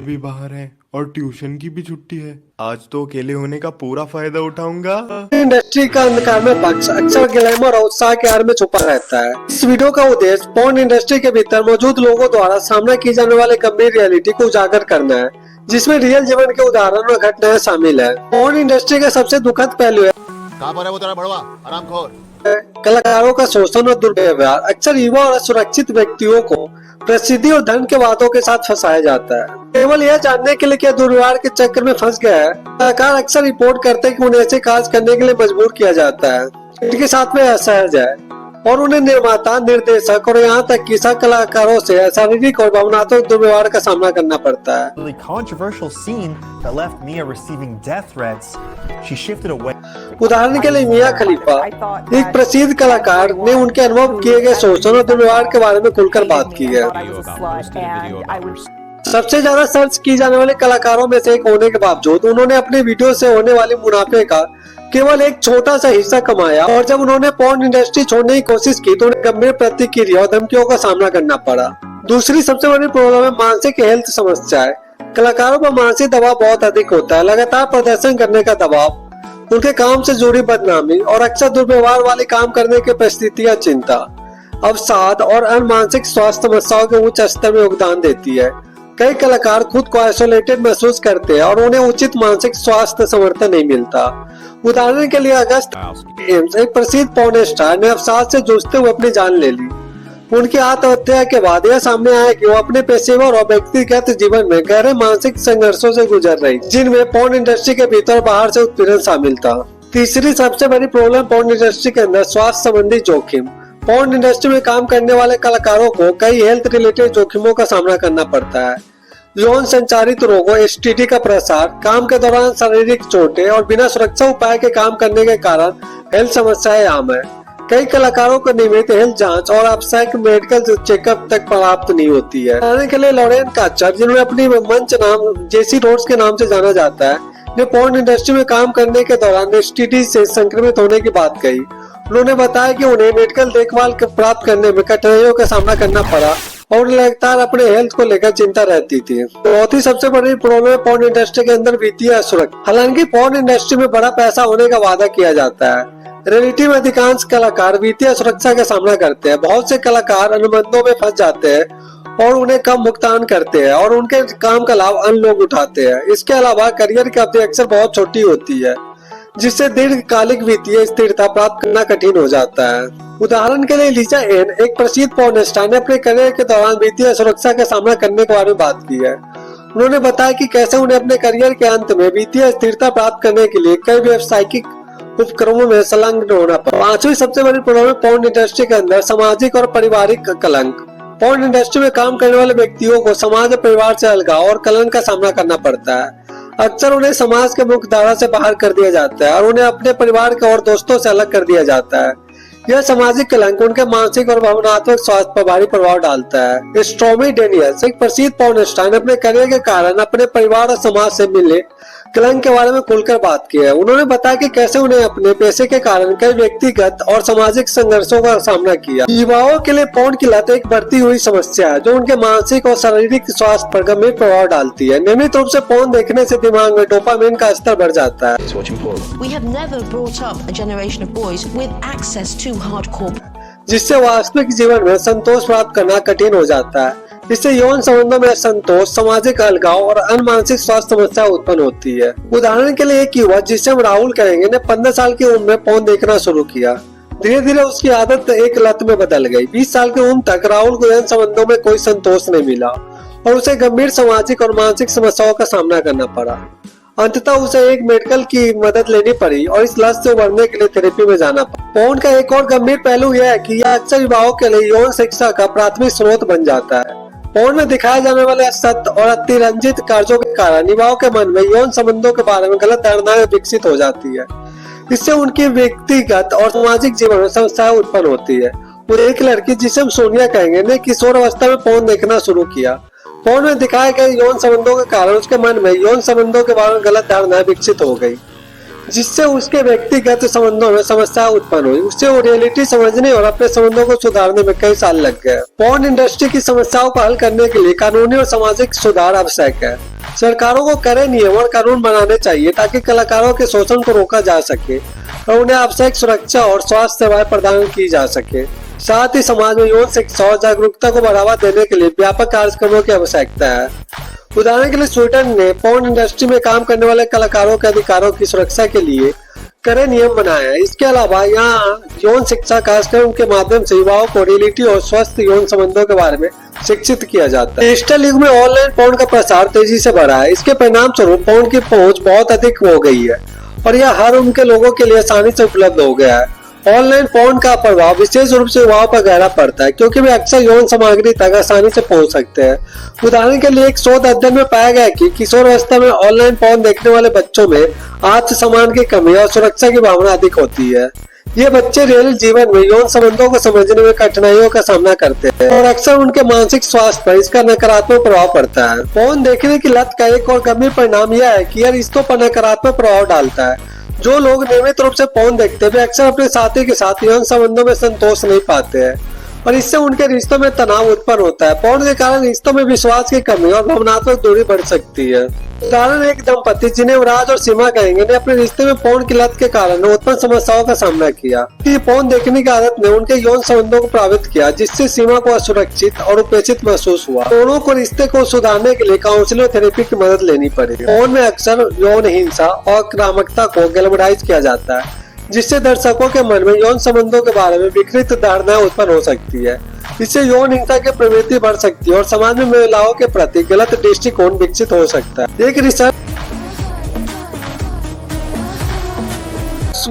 भी बाहर है और ट्यूशन की भी छुट्टी है। आज तो अकेले होने का पूरा फायदा उठाऊंगा। इंडस्ट्री का अंधकार में पक्ष अक्सर ग्लैमर और उत्साह के आड़ में छुपा रहता है। इस वीडियो का उद्देश्य पोर्न इंडस्ट्री के भीतर मौजूद लोगों द्वारा सामना किए जाने वाले गंभीर रियलिटी को उजागर करना है, जिसमें रियल जीवन के उदाहरण और घटनाएं शामिल है। पोर्न इंडस्ट्री का सबसे दुखद पहलू है कहाँ पर है वो तेरा बड़वा आरामखोर। कलाकारों का शोषण और दुर्व्यवहार। अक्सर युवा और असुरक्षित व्यक्तियों को प्रसिद्धि और धन के वादों के साथ फंसाया जाता है, केवल यह जानने के लिए कि दुर्व्यवहार के चक्कर में फंस गया है। कलाकार अक्सर रिपोर्ट करते हैं कि उन्हें ऐसे कार्य करने के लिए मजबूर किया जाता है इनके साथ में असहज है, और उन्हें निर्माता, निर्देशक और यहाँ तक कि सह कलाकारों से शारीरिक और भावनात्मक दुर्व्यवहार का सामना करना पड़ता है। Controversial scene that left Mia receiving death threats. She shifted away. उदाहरण के लिए मिया खलीफा, एक प्रसिद्ध कलाकार, ने उनके अनुभव किए गए शोषण और दुर्व्यवहार के बारे में खुलकर बात की है। सबसे ज्यादा सर्च की जाने वाले कलाकारों में से एक होने के बावजूद उन्होंने अपने वीडियो से होने वाले मुनाफे का केवल एक छोटा सा हिस्सा कमाया, और जब उन्होंने पोर्न इंडस्ट्री छोड़ने की कोशिश की तो उन्हें गंभीर प्रतिक्रिया और धमकियों का सामना करना पड़ा। दूसरी सबसे बड़ी प्रॉब्लम है मानसिक हेल्थ समस्याएं। कलाकारों पर मानसिक दबाव बहुत अधिक होता है, लगातार प्रदर्शन करने का दबाव, उनके काम से जुड़ी बदनामी और अक्सर दुर्व्यवहार वाले काम करने की परिस्थितियां चिंता, अवसाद और अन्य मानसिक स्वास्थ्य समस्याओं के उच्च स्तर में योगदान देती है। कई कलाकार खुद को आइसोलेटेड महसूस करते हैं और उन्हें उचित मानसिक स्वास्थ्य समर्थन नहीं मिलता। उदाहरण के लिए अगस्त एम्स, एक प्रसिद्ध पोर्न स्टार, ने अवसाद से जूझते हुए अपनी जान ले ली। उनकी आत्महत्या के बाद यह सामने आया कि वो अपने पेशेवर और व्यक्तिगत जीवन में गहरे मानसिक संघर्षों से गुजर रही, जिनमें पोर्न इंडस्ट्री के भीतर बाहर से उत्पीड़न शामिल था। तीसरी सबसे बड़ी प्रॉब्लम पोर्न इंडस्ट्री के अंदर स्वास्थ्य संबंधी जोखिम। पोर्न इंडस्ट्री में काम करने वाले कलाकारों को कई हेल्थ रिलेटेड जोखिमों का सामना करना पड़ता है। यौन संचारित रोगों, एसटीडी का प्रसार, काम के दौरान शारीरिक चोटें और बिना सुरक्षा उपाय के काम करने के कारण हेल्थ समस्याएं आम है। कई कलाकारों को नियमित हेल्थ जांच और आवश्यक मेडिकल चेकअप तक प्राप्त नहीं होती है। उदाहरण के लिए लॉरेन काचर, जिन्होंने अपनी मंच नाम जेसी रोड्स के नाम से जाना जाता है, ने पोर्न इंडस्ट्री में काम करने के दौरान एसटीडी से संक्रमित होने की बात कही। उन्होंने बताया कि उन्हें मेडिकल देखभाल प्राप्त करने में कठिनाइयों का सामना करना पड़ा और लगातार अपने हेल्थ को लेकर चिंता रहती थी। चौथी सबसे बड़ी प्रॉब्लम पोर्न इंडस्ट्री के अंदर वित्तीय असुरक्षा। हालांकि पोर्न इंडस्ट्री में बड़ा पैसा होने का वादा किया जाता है, रियलिटी में अधिकांश कलाकार वित्तीय सुरक्षा का सामना करते हैं। बहुत से कलाकार अनुबंधों में फंस जाते हैं और उन्हें कम भुगतान करते हैं और उनके काम का लाभ अन्य लोग उठाते हैं। इसके अलावा करियर की अवधि अक्सर बहुत छोटी होती है, जिससे दीर्घकालिक वित्तीय स्थिरता प्राप्त करना कठिन हो जाता है। उदाहरण के लिए लिजा एन, एक प्रसिद्ध पोर्न स्टार, ने अपने करियर के दौरान वित्तीय सुरक्षा का सामना करने के बारे में बात की है। उन्होंने बताया कि कैसे उन्हें अपने करियर के अंत में वित्तीय स्थिरता प्राप्त करने के लिए कई व्यावसायिक उपक्रमों में संलग्न होना पड़ा। पांचवी सबसे बड़ी प्रॉब्लम पोर्न इंडस्ट्री के अंदर सामाजिक और पारिवारिक कलंक। पोर्न इंडस्ट्री में काम करने वाले व्यक्तियों को समाज और परिवार से अलगाव और कलंक का सामना करना पड़ता है। अक्सर उन्हें समाज के मुख्य धारा से बाहर कर दिया जाता है और उन्हें अपने परिवार के और दोस्तों से अलग कर दिया जाता है। यह सामाजिक कलंक उनके मानसिक और भावनात्मक स्वास्थ्य पर भारी प्रभाव डालता है। स्टॉर्मी डेनियल्स, एक प्रसिद्ध पोर्न स्टार, ने अपने करियर के कारण अपने परिवार और समाज से मिले कलंक के बारे में खुलकर बात की है। उन्होंने बताया कि कैसे उन्हें अपने पैसे के कारण कई व्यक्तिगत और सामाजिक संघर्षों का सामना किया। युवाओं के लिए पोर्न की लत एक बढ़ती हुई समस्या है, जो उनके मानसिक और शारीरिक स्वास्थ्य पर गंभीर प्रभाव डालती है। नियमित रूप से पोर्न देखने से दिमाग में डोपामिन का स्तर बढ़ जाता है, जिससे वास्तविक जीवन में संतोष प्राप्त करना कठिन हो जाता है। इससे यौन संबंधों में असंतोष, सामाजिक अलगाव और अन्य मानसिक स्वास्थ्य समस्या उत्पन्न होती है। उदाहरण के लिए एक युवा, जिसे हम राहुल कहेंगे, ने 15 साल की उम्र में पोर्न देखना शुरू किया। धीरे धीरे उसकी आदत एक लत में बदल गई। 20 साल की उम्र तक राहुल को यौन संबंधों में कोई संतोष नहीं मिला और उसे गंभीर सामाजिक और मानसिक समस्याओं का सामना करना पड़ा। अंततः उसे एक मेडिकल की मदद लेनी पड़ी और इस लत से उबरने के लिए थेरेपी में जाना पड़ा। पोर्न का एक और गंभीर पहलू यह है कि यह अक्सर युवाओं के लिए यौन शिक्षा का प्राथमिक स्रोत बन जाता है। पोर्न में दिखाए जाने वाले असत्य और अतिरंजित कार्यों के कारण युवाओं के मन में यौन संबंधों के बारे में गलत धारणाएं विकसित हो जाती है। इससे उनके व्यक्तिगत और सामाजिक जीवन में समस्याएं उत्पन्न होती है। और एक लड़की, जिसे हम सोनिया कहेंगे, ने किशोर अवस्था में पोर्न देखना शुरू किया। पोर्न में दिखाए गए यौन संबंधों के कारण उसके मन में यौन संबंधों के बारे में गलत धारणाएं विकसित हो गई, जिससे उसके व्यक्तिगत संबंधों में समस्या उत्पन्न हुई। उससे वो रियलिटी समझने और अपने संबंधों को सुधारने में कई साल लग गए। पोर्न इंडस्ट्री की समस्याओं को हल करने के लिए कानूनी और सामाजिक सुधार आवश्यक है। सरकारों को कड़े नियम और कानून बनाने चाहिए ताकि कलाकारों के शोषण को रोका जा सके और उन्हें आवश्यक सुरक्षा और स्वास्थ्य सेवाएं प्रदान की जा सके। साथ ही समाज में यौन शिक्षा और जागरूकता को बढ़ावा देने के लिए व्यापक कार्यक्रमों की आवश्यकता है। उदाहरण के लिए स्वीडन ने पोर्न इंडस्ट्री में काम करने वाले कलाकारों के अधिकारों की सुरक्षा के लिए कड़े नियम बनाए हैं। इसके अलावा यहाँ यौन शिक्षा कार्यक्रम के माध्यम से युवाओं को रियलिटी और स्वस्थ यौन संबंधों के बारे में शिक्षित किया जाता है। डिजिटल युग में ऑनलाइन पोर्न का प्रसार तेजी से बढ़ा है। इसके परिणाम स्वरूप पोर्न की पहुंच बहुत अधिक हो गई है और यह हर उम्र के लोगों के लिए आसानी से उपलब्ध हो गया है। ऑनलाइन पोर्न का प्रभाव विशेष रूप से युवाओं पर गहरा पड़ता है क्योंकि वे अक्सर यौन सामग्री तक आसानी से पहुंच सकते हैं। उदाहरण के लिए एक शोध अध्ययन में पाया गया कि किशोरावस्था में ऑनलाइन पोर्न देखने वाले बच्चों में आत्मसम्मान की कमी और सुरक्षा की भावना अधिक होती है। ये बच्चे रियल जीवन में यौन संबंधों को समझने में कठिनाइयों का सामना करते हैं और अक्सर उनके मानसिक स्वास्थ्य पर इसका नकारात्मक प्रभाव पड़ता है। पोर्न देखने की लत का एक और गंभीर परिणाम यह है कि यह रिश्तों पर नकारात्मक प्रभाव डालता है। जो लोग नियमित रूप से पोर्न देखते हैं वे अक्सर अपने साथी के साथ यौन संबंधों में संतोष नहीं पाते हैं और इससे उनके रिश्तों में तनाव उत्पन्न होता है। पोर्न के कारण रिश्तों में विश्वास की कमी और भावनात्मक दूरी बढ़ सकती है। उदाहरण एक दंपति जिन्हें राज और सीमा कहेंगे ने अपने रिश्ते में पोर्न की लत के कारण उत्पन्न समस्याओं का सामना किया। ये पोर्न देखने की आदत ने उनके यौन संबंधों को प्रभावित किया जिससे सीमा को असुरक्षित और उपेक्षित महसूस हुआ। दोनों को रिश्ते को सुधारने के लिए काउंसलिंग और थेरेपी की मदद लेनी पड़ी। पोर्न में अक्सर यौन हिंसा और आक्रामकता को ग्लैमराइज किया जाता है जिससे दर्शकों के मन में यौन संबंधों के बारे में विकृत धारणाएं उत्पन्न हो सकती है। इससे यौन हिंसा की प्रवृत्ति बढ़ सकती है और समाज में महिलाओं के प्रति गलत दृष्टिकोण विकसित हो सकता है। एक रिसर्च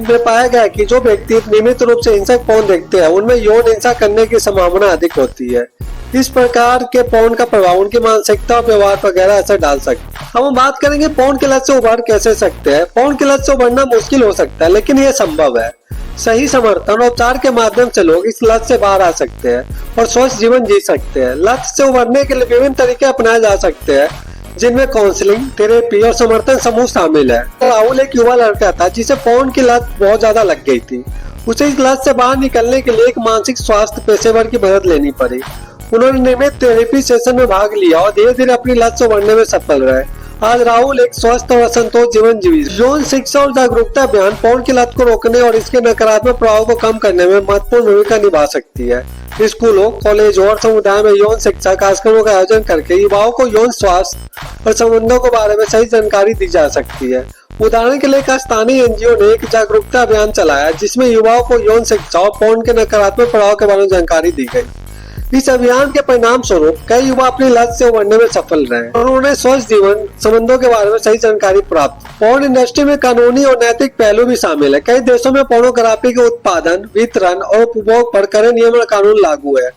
में पाया गया कि जो व्यक्ति नियमित रूप से हिंसक पोर्न देखते हैं उनमें यौन हिंसा करने की संभावना अधिक होती है। इस प्रकार के पोर्न का प्रभाव उनकी मानसिकता और व्यवहार पर गहरा असर डाल सकता है। अब हम बात करेंगे पोर्न की लत से उभर कैसे सकते हैं। पोर्न की लत से उभरना मुश्किल हो सकता है लेकिन यह संभव है। सही समर्थन और उपचार के माध्यम से लोग इस लत से बाहर आ सकते हैं और स्वस्थ जीवन जी सकते हैं। लत से उभरने के लिए विभिन्न तरीके अपनाए जा सकते हैं जिनमें काउंसलिंग, थेरेपी और समर्थन समूह शामिल है। राहुल एक युवा लड़का था जिसे पोर्न की लत बहुत ज्यादा लग गई थी। उसे इस लत से बाहर निकलने के लिए एक मानसिक स्वास्थ्य पेशेवर की मदद लेनी पड़ी। उन्होंने नियमित थेरेपी सेशन में भाग लिया और धीरे धीरे अपनी लत से उभरने में सफल रहे। आज राहुल एक स्वस्थ और असंतोष जीवन जीवी। यौन शिक्षा और जागरूकता अभियान पोर्न की लत को रोकने और इसके नकारात्मक प्रभाव को कम करने में महत्वपूर्ण भूमिका निभा सकती है। स्कूलों, कॉलेजों और समुदाय में यौन शिक्षा कार्यक्रमों का आयोजन करके युवाओं को यौन स्वास्थ्य और संबंधों के बारे में सही जानकारी दी जा सकती है। उदाहरण के लिए एक स्थानीय एनजीओ ने एक जागरूकता अभियान चलाया जिसमें युवाओं को यौन शिक्षा और पोर्न के नकारात्मक प्रभाव के बारे में जानकारी दी गई। इस अभियान के परिणाम स्वरूप कई युवा अपनी लत से उभरने में सफल रहे और उन्हें स्वस्थ जीवन संबंधों के बारे में सही जानकारी प्राप्त। पोर्न इंडस्ट्री में कानूनी और नैतिक पहलू भी शामिल है। कई देशों में पोर्नोग्राफी के उत्पादन, वितरण और उपभोग पर कड़े नियम और कानून लागू है।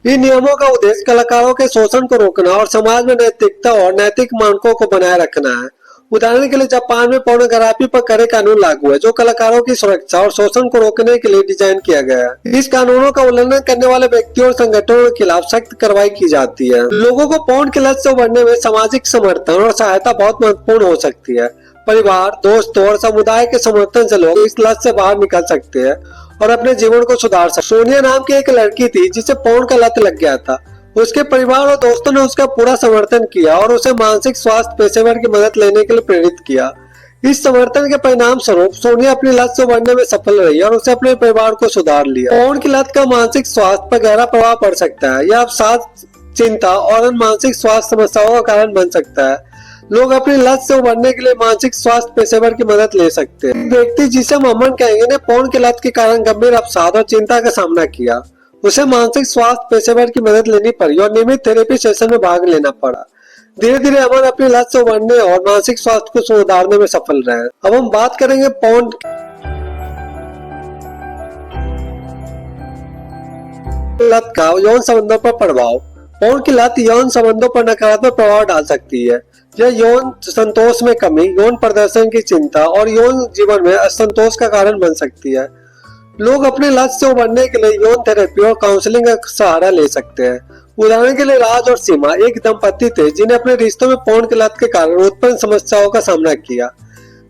इन नियमों का उद्देश्य कलाकारों के शोषण को रोकना और समाज में नैतिकता और नैतिक मानकों को बनाए रखना है। उदाहरण के लिए जापान में पोर्नोग्राफी पर कड़े कानून लागू है जो कलाकारों की सुरक्षा और शोषण को रोकने के लिए डिजाइन किया गया है। इस कानूनों का उल्लंघन करने वाले व्यक्तियों और संगठनों के खिलाफ सख्त कार्रवाई की जाती है। लोगों को पोर्न की लत से उभरने में सामाजिक समर्थन और सहायता बहुत महत्वपूर्ण हो सकती है। परिवार, दोस्तों और समुदाय के समर्थन से लोग इस लत से बाहर निकल सकते हैं और अपने जीवन को सुधार सकते। सोनिया नाम की एक लड़की थी जिसे पोर्न का लत लग गया था। उसके परिवार और दोस्तों ने उसका पूरा समर्थन किया और उसे मानसिक स्वास्थ्य पेशेवर की मदद लेने के लिए प्रेरित किया। इस समर्थन के परिणाम स्वरूप सोनिया अपनी लत से उभरने में सफल रही और उसे अपने परिवार को सुधार लिया। पोर्न की लत का मानसिक स्वास्थ्य पर गहरा प्रभाव पड़ सकता है। यह अवसाद, चिंता और मानसिक स्वास्थ्य समस्याओं का कारण बन सकता है। लोग अपनी लत से उभरने के लिए मानसिक स्वास्थ्य पेशेवर की मदद ले सकते हैं। व्यक्ति जिसे हम अमन कहेंगे ने पोर्न की लत के कारण गंभीर अवसाद और चिंता का सामना किया। उसे मानसिक स्वास्थ्य पेशेवर की मदद लेनी पड़ी और नियमित थेरेपी सेशन में भाग लेना पड़ा। धीरे धीरे अमन अपनी लत से उभरने और मानसिक स्वास्थ्य को सुधारने में सफल रहे। अब हम बात करेंगे पोर्न लत का यौन संबंधों पर प्रभाव। पोर्न की लत यौन संबंधों पर नकारात्मक प्रभाव डाल सकती है। यह यौन संतोष में कमी, यौन प्रदर्शन की चिंता और यौन जीवन में असंतोष का कारण बन सकती है। लोग अपने लत से उभरने के लिए यौन थेरेपी और काउंसलिंग का सहारा ले सकते हैं। उदाहरण के लिए राज और सीमा एक दंपति थे जिन्हें अपने रिश्तों में पोर्न की लत के कारण उत्पन्न समस्याओं का सामना किया।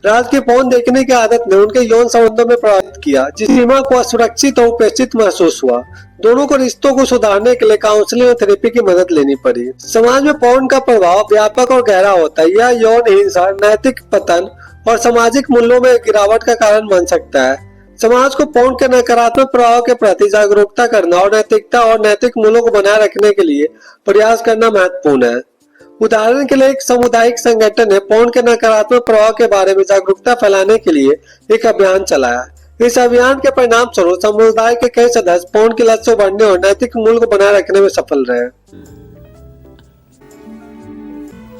राज की पोर्न देखने की आदत ने उनके यौन संबंधों में प्रभावित किया, जिस सीमा को असुरक्षित और उपेक्षित महसूस हुआ। दोनों को रिश्तों को सुधारने के लिए काउंसलिंग और थेरेपी की मदद लेनी पड़ी। समाज में पोर्न का प्रभाव व्यापक और गहरा होता है। यह यौन हिंसा, नैतिक पतन और सामाजिक मूल्यों में गिरावट का कारण बन सकता है। समाज को पोर्न के नकारात्मक प्रभाव के प्रति जागरूकता करना और नैतिकता और नैतिक मूल्यों को बनाए रखने के लिए प्रयास करना महत्वपूर्ण है। उदाहरण के लिए एक सामुदायिक संगठन ने पोर्न के नकारात्मक प्रभाव के बारे में जागरूकता फैलाने के लिए एक अभियान चलाया। इस अभियान के परिणाम स्वरूप समुदाय के कई सदस्य पोर्न की लत से उबरने और नैतिक मूल्य को बनाए रखने में सफल रहे।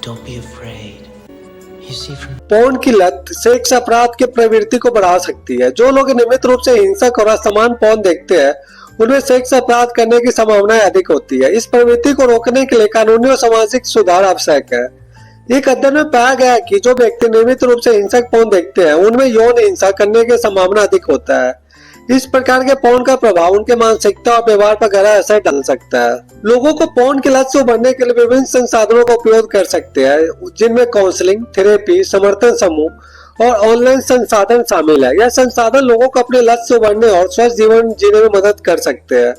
Don't be afraid. You see from porn की लत सेक्स अपराध की प्रवृत्ति को बढ़ा सकती है। जो लोग नियमित रूप से हिंसक और असमान पोर्न देखते हैं, उनमें सेक्स अपराध करने की संभावनाएं अधिक होती है। इस प्रवृत्ति को रोकने के लिए कानूनी और सामाजिक सुधार आवश्यक है। एक अध्ययन में पाया गया कि जो व्यक्ति नियमित रूप से हिंसक पोर्न देखते हैं, उनमें यौन हिंसा करने की संभावना अधिक होता है। इस प्रकार के पोर्न का प्रभाव उनके मानसिकता और व्यवहार पर गहरा असर डाल सकता है। लोगों को पोर्न की लत से उबरने के लिए विभिन्न संसाधनों का उपयोग कर सकते हैं, जिनमें काउंसलिंग, थेरेपी, समर्थन समूह और ऑनलाइन संसाधन शामिल है। यह संसाधन लोगों को अपने लत से उबरने और स्वस्थ जीवन जीने में मदद कर सकते हैं।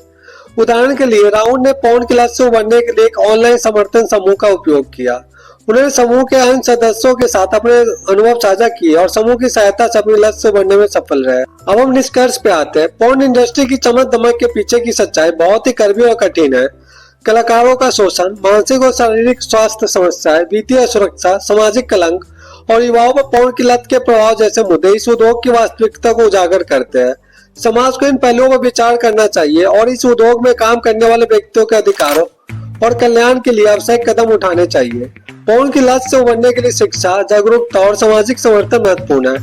उदाहरण के लिए राहुल ने पोर्न की लत से उबरने के लिए एक ऑनलाइन समर्थन समूह का उपयोग किया। उन्होंने समूह के अन्य सदस्यों के साथ अपने अनुभव साझा किए और समूह की सहायता से अपनी लत से उबरने में सफल रहे। अब हम निष्कर्ष पे आते हैं। पोर्न इंडस्ट्री की चमक दमक के पीछे की सच्चाई बहुत ही कड़वी और कठिन है। कलाकारों का शोषण, मानसिक और शारीरिक स्वास्थ्य समस्याएं, वित्तीय सुरक्षा, सामाजिक कलंक और युवाओं पर पोर्न की लत के प्रभाव जैसे मुद्दे इस उद्योग की वास्तविकता को उजागर करते हैं। समाज को इन पहलुओं पर विचार करना चाहिए और इस उद्योग में काम करने वाले व्यक्तियों के अधिकारों और कल्याण के लिए आवश्यक कदम उठाने चाहिए। पोर्न की लत से उबरने के लिए शिक्षा, जागरूकता और सामाजिक समर्थन महत्वपूर्ण है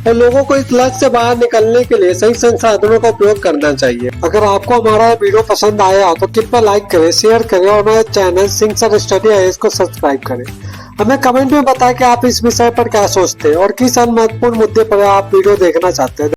और लोगों को इस लत से बाहर निकलने के लिए सही संसाधनों का उपयोग करना चाहिए। अगर आपको हमारा वीडियो पसंद आया तो कृपया लाइक करें, शेयर करें और हमारे channel Singh sir study IAS को सब्सक्राइब करें। हमें कमेंट में बताएं कि आप इस विषय पर क्या सोचते हैं और किस अन्य महत्वपूर्ण मुद्दे पर आप वीडियो देखना चाहते हैं।